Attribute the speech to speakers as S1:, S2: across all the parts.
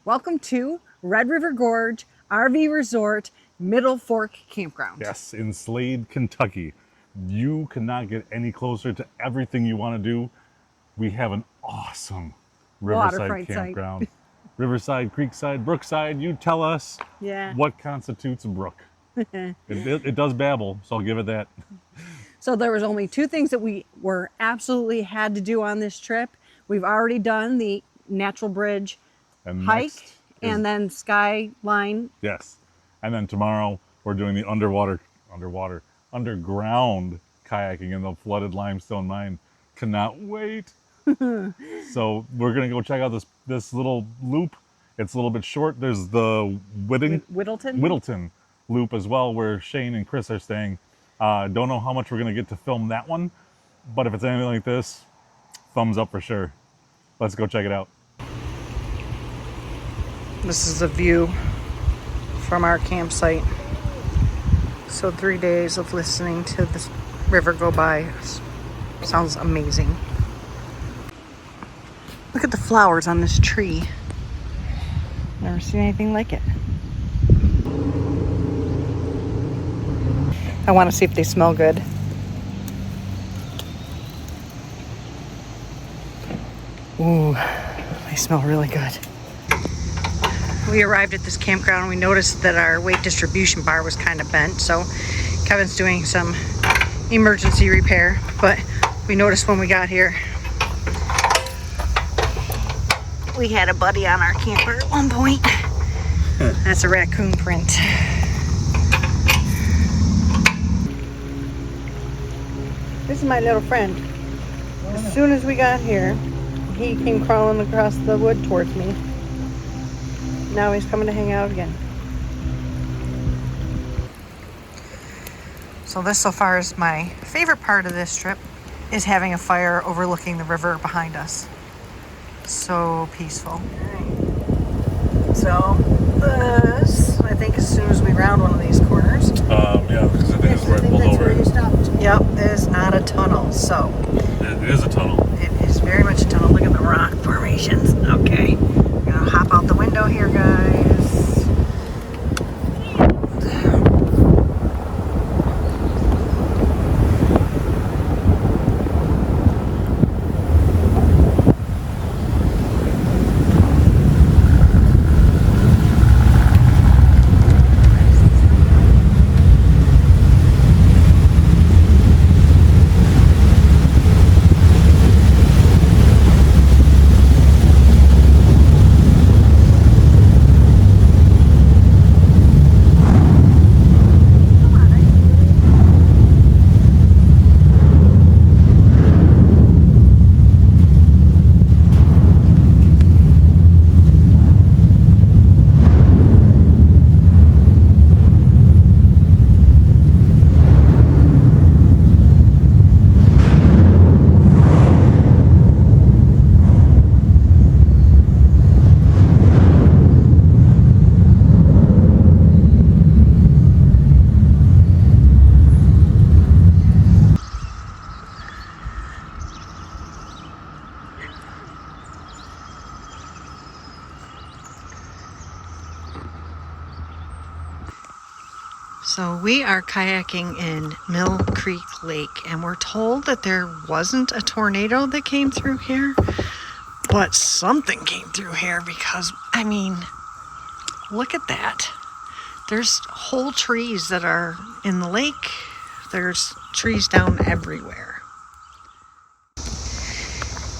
S1: Welcome to Red River Gorge RV Resort, Middle Fork Campground.
S2: Yes, in Slade, Kentucky. You cannot get any closer to everything you want to do. We have an awesome riverside
S1: Waterfront
S2: campground. Riverside, creekside, brookside, you tell us what constitutes a brook. It does babble, so I'll give it that.
S1: So there was only two things that we were absolutely had to do on this trip. We've already done the Natural Bridge hike and then Skyline.
S2: Yes. And then tomorrow we're doing the underground kayaking in the flooded limestone mine. Cannot wait. So we're gonna go check out this little loop. It's a little bit short. There's the Whittleton loop as well, where Shane and Chris are staying. Don't know how much we're gonna get to film that one, but if it's anything like this, thumbs up for sure. Let's go check it out.
S1: This is a view from our campsite. So 3 days of listening to this river go by sounds amazing. Look at the flowers on this tree. Never seen anything like it. I want to see if they smell good. Ooh, they smell really good. We arrived at this campground and we noticed that our weight distribution bar was kind of bent, so Kevin's doing some emergency repair. But we noticed when we got here, we had a buddy on our camper at one point. That's a raccoon print. This is my little friend. As soon as we got here, he came crawling across the wood towards me. Now he's coming to hang out again. So this so far is my favorite part of this trip, is having a fire overlooking the river behind us. So peaceful. So this, I think as soon as we round one of these corners.
S2: Yeah, because I think it's where it pulled over.
S1: Yep, there's not a tunnel, so.
S2: It is a tunnel.
S1: It is very much a tunnel. Look at the rock formations. Okay. I'm gonna hop out the window here, guys. So we are kayaking in Mill Creek Lake, and we're told that there wasn't a tornado that came through here, but something came through here because, I mean, look at that. There's whole trees that are in the lake. There's trees down everywhere.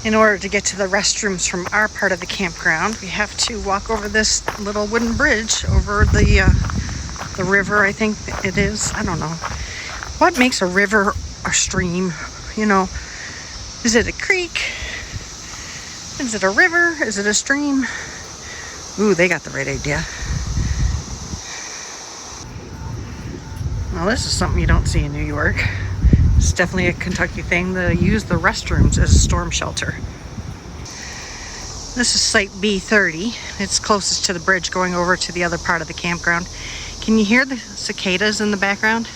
S1: In order to get to the restrooms from our part of the campground, we have to walk over this little wooden bridge over the river, I think it is. I don't know. What makes a river a stream? You know, is it a creek? Is it a river? Is it a stream? Ooh, they got the right idea. Well, this is something you don't see in New York. It's definitely a Kentucky thing. They use the restrooms as a storm shelter. This is site B30. It's closest to the bridge going over to the other part of the campground. Can you hear the cicadas in the background?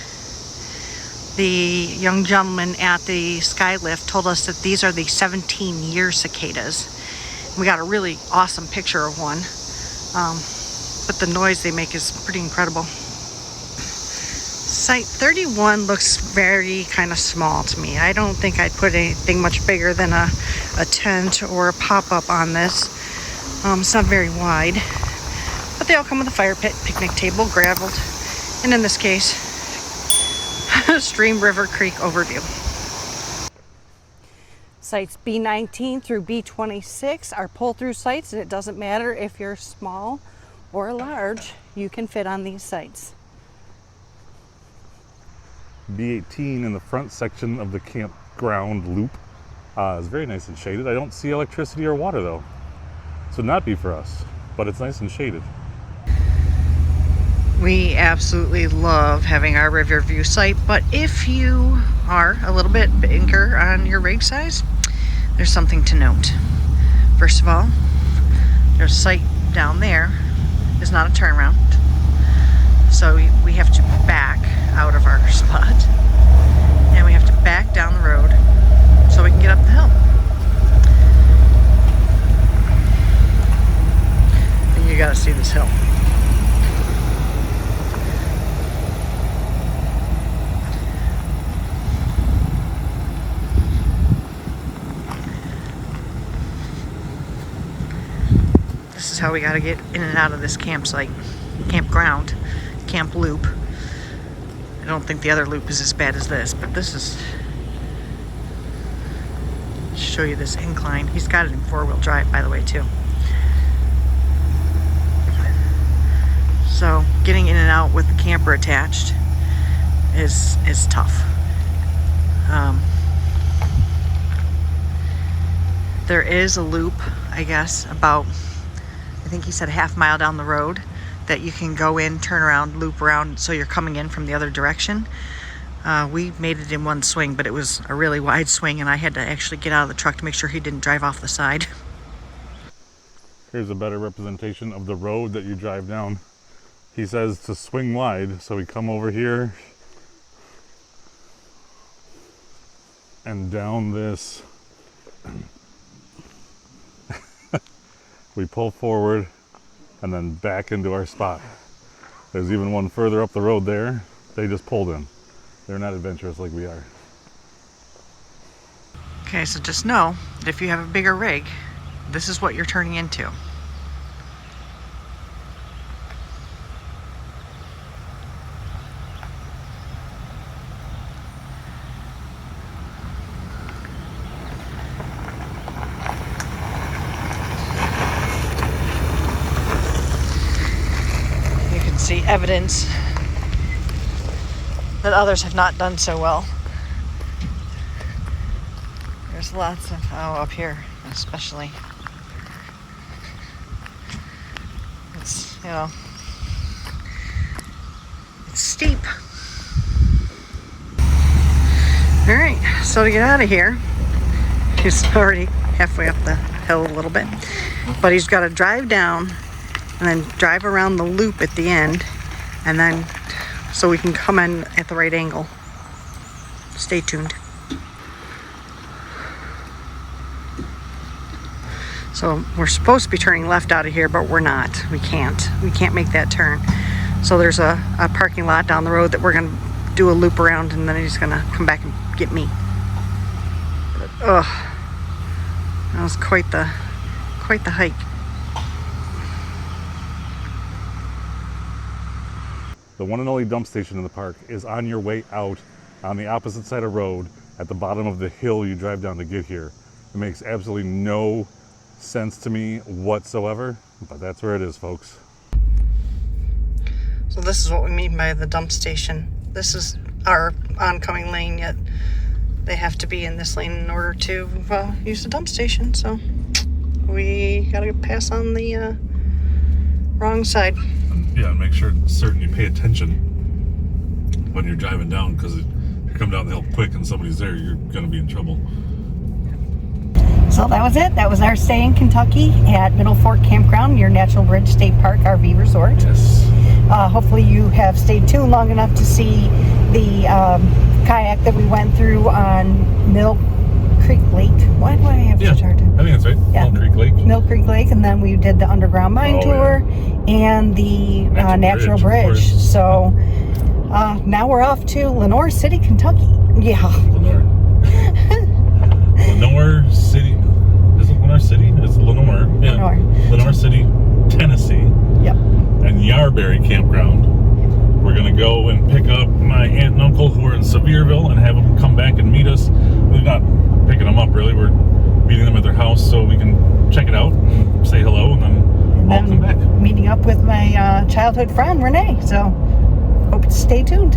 S1: The young gentleman at the Skylift told us that these are the 17-year cicadas. We got a really awesome picture of one. but the noise they make is pretty incredible. Site 31 looks very kind of small to me. I don't think I'd put anything much bigger than a tent or a pop-up on this. It's not very wide, but they all come with a fire pit, picnic table, graveled, and in this case, stream, river, creek overview. Sites B19 through B26 are pull-through sites, and it doesn't matter if you're small or large, you can fit on these sites.
S2: B18 in the front section of the campground loop is very nice and shaded. I don't see electricity or water though, so not be for us, but it's nice and shaded.
S1: We absolutely love having our river view site, but if you are a little bit bigger on your rig size, there's something to note. First of all, there's a site down there is not a turnaround, so we have to back out of our spot, and we have to back down the road so we can get up the hill. And you gotta see this hill. This is how we gotta get in and out of this campsite, campground, camp loop. I don't think the other loop is as bad as this, but this is, show you this incline. He's got it in 4-wheel drive, by the way, too. So getting in and out with the camper attached is tough. There is a loop, I guess, about, I think he said a half mile down the road, that you can go in, turn around, loop around, so you're coming in from the other direction. We made it in one swing, but it was a really wide swing, and I had to actually get out of the truck to make sure he didn't drive off the side.
S2: Here's a better representation of the road that you drive down. He says to swing wide, so we come over here and down this. We pull forward and then back into our spot. There's even one further up the road there. They just pulled in. They're not adventurous like we are.
S1: Okay, so just know that if you have a bigger rig, this is what you're turning into. See evidence that others have not done so well. There's lots of, up here especially. It's, it's steep. All right, so to get out of here, he's already halfway up the hill a little bit, but he's got to drive down and then drive around the loop at the end, and then so we can come in at the right angle. Stay tuned. So we're supposed to be turning left out of here, but we're not. We can't make that turn. So there's a parking lot down the road that we're gonna do a loop around, and then he's gonna come back and get me. But, that was quite the hike.
S2: The one and only dump station in the park is on your way out on the opposite side of the road at the bottom of the hill you drive down to get here. It makes absolutely no sense to me whatsoever, but that's where it is, folks.
S1: So this is what we mean by the dump station. This is our oncoming lane, yet they have to be in this lane in order to use the dump station. So we gotta pass on the wrong side.
S2: Yeah, and make sure certain you pay attention when you're driving down, because if you come down the hill quick and somebody's there, you're going to be in trouble.
S1: So that was it. That was our stay in Kentucky at Middle Fork Campground, your Natural Bridge State Park RV Resort.
S2: Yes.
S1: Hopefully you have stayed tuned long enough to see the kayak that we went through on Middle Creek Lake. Why do I have
S2: Yeah,
S1: such a hard time?
S2: I think that's right.
S1: Yeah.
S2: Mill Creek Lake.
S1: Mill Creek Lake, and then we did the underground mine tour and the natural bridge. So now we're off to Lenoir City, Kentucky. Yeah.
S2: Lenoir City. Is it Lenoir City? It's Lenoir. Yeah. Lenoir City, Tennessee.
S1: Yep.
S2: And Yarberry Campground. We're going to go and pick up my aunt and uncle who are in Sevierville and have them come back and meet us. We're not picking them up, really. We're meeting them at their house so we can check it out and say hello, and then all come back.
S1: Meeting up with my childhood friend, Renee. So hope to stay tuned.